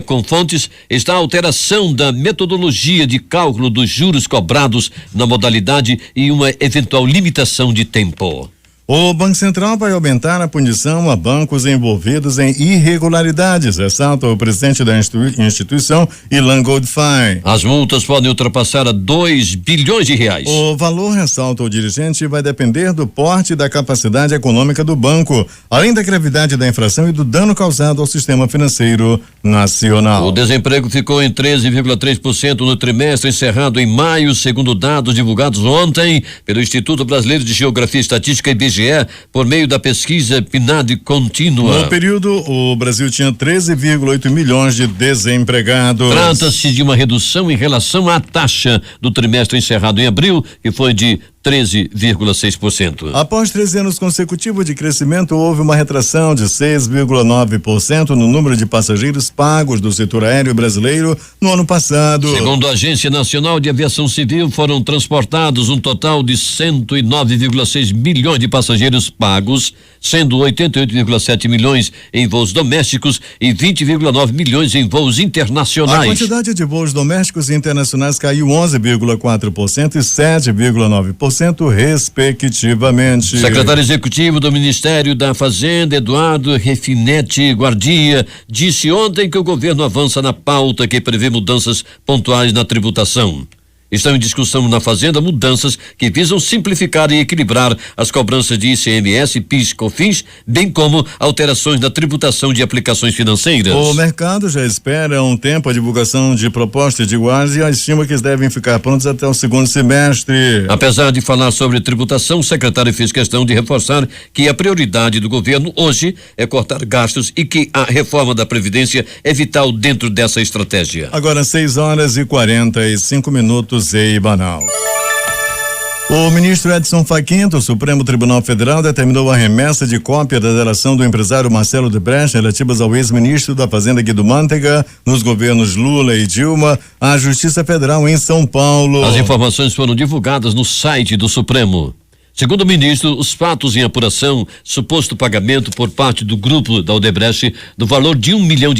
com fontes, está a alteração da metodologia de cálculo dos juros cobrados na modalidade e uma eventual limitação de tempo. O Banco Central vai aumentar a punição a bancos envolvidos em irregularidades, ressalta o presidente da instituição, Ilan Goldfein. As multas podem ultrapassar a R$2 bilhões. O valor, ressalta o dirigente, vai depender do porte e da capacidade econômica do banco, além da gravidade da infração e do dano causado ao sistema financeiro nacional. O desemprego ficou em 13,3% no trimestre encerrado em maio, segundo dados divulgados ontem pelo Instituto Brasileiro de Geografia e Estatística, IBGE, por meio da pesquisa PNAD contínua. No período, o Brasil tinha 13,8 milhões de desempregados. Trata-se de uma redução em relação à taxa do trimestre encerrado em abril, que foi de 13,6%. Após 13 anos consecutivos de crescimento, houve uma retração de 6,9% no número de passageiros pagos do setor aéreo brasileiro no ano passado. Segundo a Agência Nacional de Aviação Civil, foram transportados um total de 109,6 milhões de passageiros pagos, sendo 88,7 milhões em voos domésticos e 20,9 milhões em voos internacionais. A quantidade de voos domésticos e internacionais caiu 11,4% e 7,9%, respectivamente. O secretário executivo do Ministério da Fazenda, Eduardo Refinetti Guardia, disse ontem que o governo avança na pauta que prevê mudanças pontuais na tributação. Estão em discussão na Fazenda mudanças que visam simplificar e equilibrar as cobranças de ICMS, PIS, COFINS, bem como alterações na tributação de aplicações financeiras. O mercado já espera há um tempo a divulgação de propostas de iguais e estima que devem ficar prontos até o segundo semestre. Apesar de falar sobre tributação, o secretário fez questão de reforçar que a prioridade do governo hoje é cortar gastos e que a reforma da Previdência é vital dentro dessa estratégia. Agora 6h45 em Manaus. O ministro Edson Fachin, do Supremo Tribunal Federal, determinou a remessa de cópia da delação do empresário Marcelo Debrecht relativas ao ex-ministro da Fazenda Guido Mantega nos governos Lula e Dilma à Justiça Federal em São Paulo. As informações foram divulgadas no site do Supremo. Segundo o ministro, os fatos em apuração, suposto pagamento por parte do grupo da Odebrecht do valor de R$1 milhão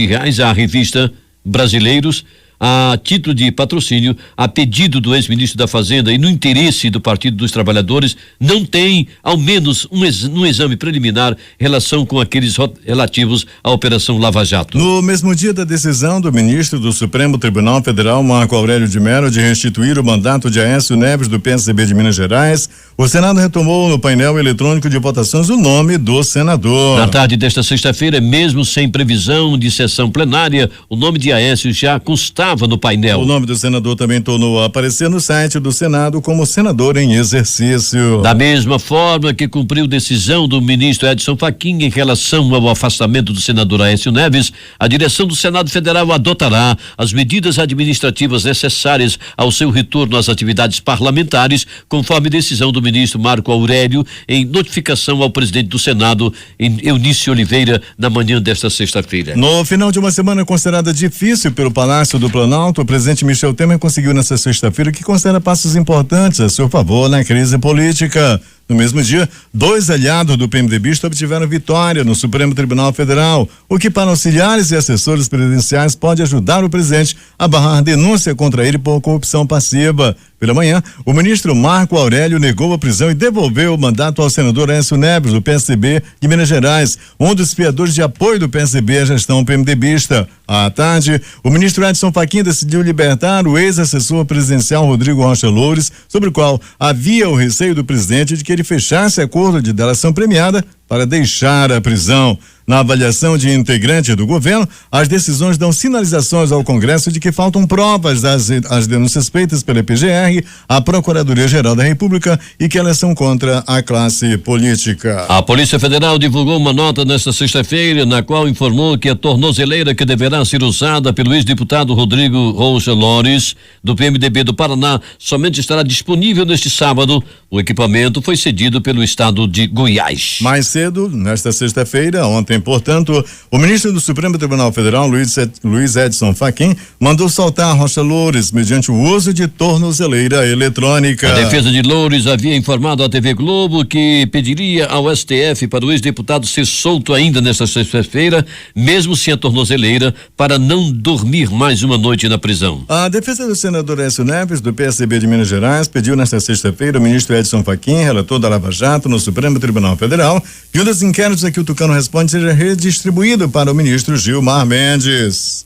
à revista Brasileiros, a título de patrocínio, a pedido do ex-ministro da Fazenda e no interesse do Partido dos Trabalhadores, não tem, ao menos, um exame preliminar relação com aqueles relativos à Operação Lava Jato. No mesmo dia da decisão do ministro do Supremo Tribunal Federal, Marco Aurélio de Mello, de restituir o mandato de Aécio Neves do PSDB de Minas Gerais, o Senado retomou no painel eletrônico de votações o nome do senador. Na tarde desta sexta-feira, mesmo sem previsão de sessão plenária, o nome de Aécio já constava no painel. O nome do senador também tornou a aparecer no site do Senado como senador em exercício. Da mesma forma que cumpriu decisão do ministro Edson Fachin em relação ao afastamento do senador Aécio Neves, a direção do Senado Federal adotará as medidas administrativas necessárias ao seu retorno às atividades parlamentares, conforme decisão do ministro Marco Aurélio, em notificação ao presidente do Senado, Eunício Oliveira, na manhã desta sexta-feira. No final de uma semana considerada difícil pelo Palácio do Planalto, o presidente Michel Temer conseguiu nesta sexta-feira que considera passos importantes a seu favor na crise política. No mesmo dia, 2 aliados do PMDBista obtiveram vitória no Supremo Tribunal Federal, o que para auxiliares e assessores presidenciais pode ajudar o presidente a barrar denúncia contra ele por corrupção passiva. Pela manhã, o ministro Marco Aurélio negou a prisão e devolveu o mandato ao senador Aécio Neves, do PSDB de Minas Gerais, um dos fiadores de apoio do PSDB à gestão PMDBista. À tarde, o ministro Edson Fachin decidiu libertar o ex-assessor presidencial Rodrigo Rocha Loures, sobre o qual havia o receio do presidente de que ele fechasse acordo de delação premiada para deixar a prisão. Na avaliação de integrante do governo, as decisões dão sinalizações ao Congresso de que faltam provas das denúncias feitas pela PGR, a Procuradoria-Geral da República, e que elas são contra a classe política. A Polícia Federal divulgou uma nota nesta sexta-feira, na qual informou que a tornozeleira que deverá ser usada pelo ex-deputado Rodrigo Rocha Loures, do PMDB do Paraná, somente estará disponível neste sábado. O equipamento foi cedido pelo estado de Goiás. Mais cedo, nesta sexta-feira, ontem, portanto, o ministro do Supremo Tribunal Federal, Luiz Edson Fachin, mandou soltar Rocha Loures mediante o uso de tornozeleira eletrônica. A defesa de Loures havia informado à TV Globo que pediria ao STF para o ex-deputado ser solto ainda nesta sexta-feira, mesmo sem a tornozeleira, para não dormir mais uma noite na prisão. A defesa do senador Aécio Neves, do PSDB de Minas Gerais, pediu nesta sexta-feira ao ministro Edson Fachin, relator da Lava Jato no Supremo Tribunal Federal, que um dos inquéritos a que o Tucano responde seja redistribuído para o ministro Gilmar Mendes.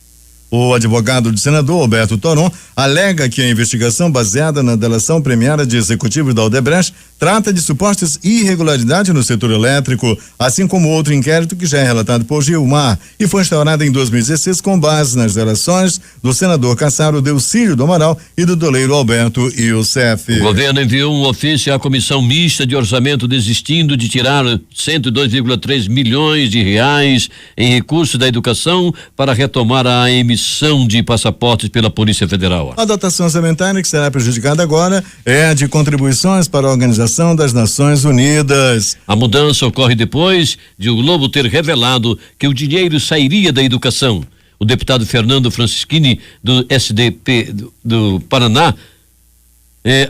O advogado do senador, Alberto Toron, alega que a investigação baseada na delação premiada de executivos da Odebrecht trata de supostas irregularidades no setor elétrico, assim como outro inquérito que já é relatado por Gilmar e foi instaurado em 2016 com base nas delações do senador Cassaro Delcídio do Amaral e do doleiro Alberto Youssef. O governo enviou um ofício à Comissão Mista de Orçamento desistindo de tirar 102,3 milhões de reais em recursos da educação para retomar a emissão de passaportes pela Polícia Federal. A dotação orçamentária que será prejudicada agora é a de contribuições para a Organização das Nações Unidas. A mudança ocorre depois de o Globo ter revelado que o dinheiro sairia da educação. O deputado Fernando Francischini, do SDP do Paraná,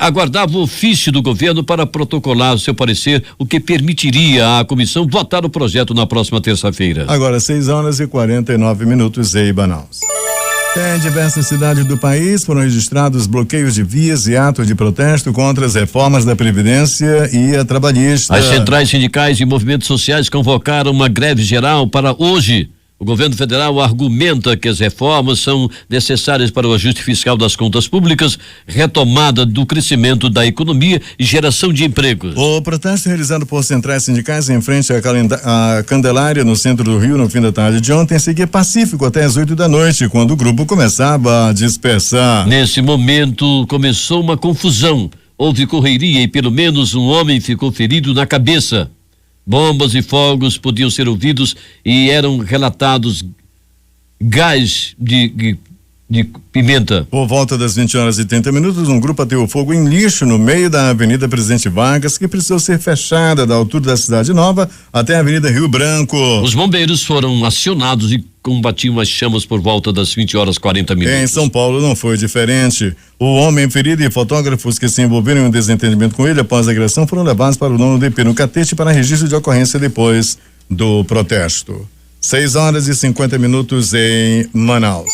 aguardava o ofício do governo para protocolar o seu parecer, o que permitiria à comissão votar o projeto na próxima terça-feira. Agora 6h49 em Manaus. Em diversas cidades do país foram registrados bloqueios de vias e atos de protesto contra as reformas da Previdência e a trabalhista. As centrais sindicais e movimentos sociais convocaram uma greve geral para hoje. O governo federal argumenta que as reformas são necessárias para o ajuste fiscal das contas públicas, retomada do crescimento da economia e geração de empregos. O protesto realizado por centrais sindicais em frente à Candelária, no centro do Rio, no fim da tarde de ontem, seguia pacífico até as 8 da noite, quando o grupo começava a dispersar. Nesse momento, começou uma confusão. Houve correria e pelo menos um homem ficou ferido na cabeça. Bombas e fogos podiam ser ouvidos e eram relatados gás de pimenta. Por volta das 20h30, um grupo ateu fogo em lixo no meio da Avenida Presidente Vargas, que precisou ser fechada da altura da Cidade Nova até a Avenida Rio Branco. Os bombeiros foram acionados e combatiam as chamas por volta das 20h40. Em São Paulo não foi diferente. O homem ferido e fotógrafos que se envolveram em um desentendimento com ele após a agressão foram levados para o 9º DP no Catete para registro de ocorrência depois do protesto. 6h50 em Manaus.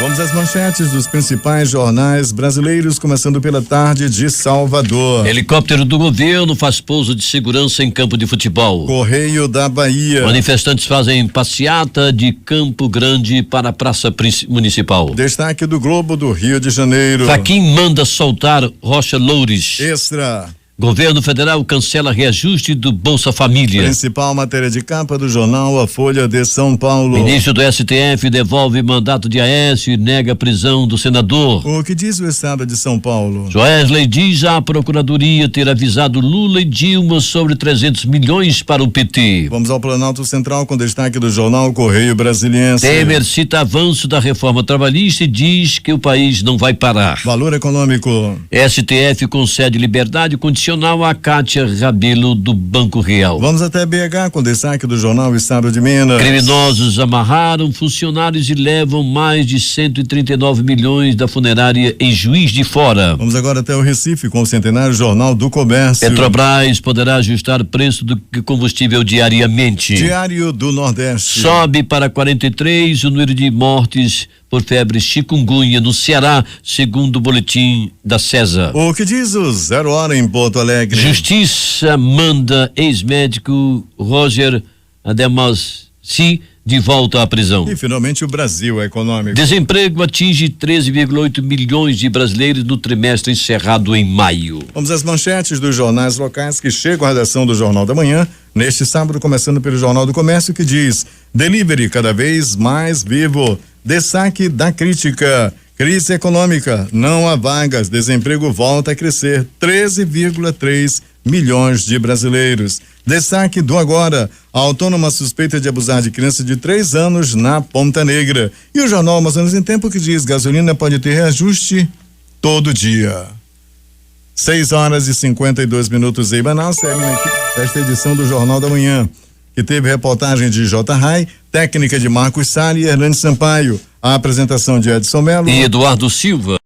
Vamos às manchetes dos principais jornais brasileiros, começando pela tarde de Salvador. Helicóptero do governo faz pouso de segurança em campo de futebol. Correio da Bahia. Manifestantes fazem passeata de Campo Grande para a Praça Municipal. Destaque do Globo do Rio de Janeiro. Faquim manda soltar Rocha Loures. Extra. Governo federal cancela reajuste do Bolsa Família. Principal matéria de capa do jornal A Folha de São Paulo. Ministro do STF devolve mandato de Aécio e nega a prisão do senador. O que diz o Estado de São Paulo? Joesley diz a Procuradoria ter avisado Lula e Dilma sobre 300 milhões para o PT. Vamos ao Planalto Central com destaque do jornal Correio Brasiliense. Temer cita avanço da reforma trabalhista e diz que o país não vai parar. Valor econômico. STF concede liberdade condicional a Cátia Rabelo do Banco Real. Vamos até BH com destaque do jornal Estado de Minas. Criminosos amarraram funcionários e levam mais de 139 milhões da funerária em Juiz de Fora. Vamos agora até o Recife com o centenário Jornal do Comércio. Petrobras poderá ajustar o preço do combustível diariamente. Diário do Nordeste. Sobe para 43 o número de mortes por febre chikungunya no Ceará, segundo o boletim da CESA. O que diz o 0 Hora em Porto Alegre? Justiça manda ex-médico Roger Ademassi de volta à prisão. E finalmente o Brasil econômico. Desemprego atinge 13,8 milhões de brasileiros no trimestre encerrado em maio. Vamos às manchetes dos jornais locais que chegam à redação do Jornal da Manhã, neste sábado, começando pelo Jornal do Comércio, que diz: delivery cada vez mais vivo. Destaque da crítica: crise econômica, não há vagas, desemprego volta a crescer, 13,3 milhões de brasileiros. Destaque do Agora: a autônoma suspeita de abusar de criança de 3 anos na Ponta Negra. E o jornal Amazonas em Tempo, que diz: gasolina pode ter reajuste todo dia. 6 horas e 52 minutos em Manaus, termina aqui esta edição do Jornal da Manhã, que teve reportagem de J. Rai, técnica de Marcos Sali e Hernani Sampaio, a apresentação de Edson Melo e Eduardo Silva.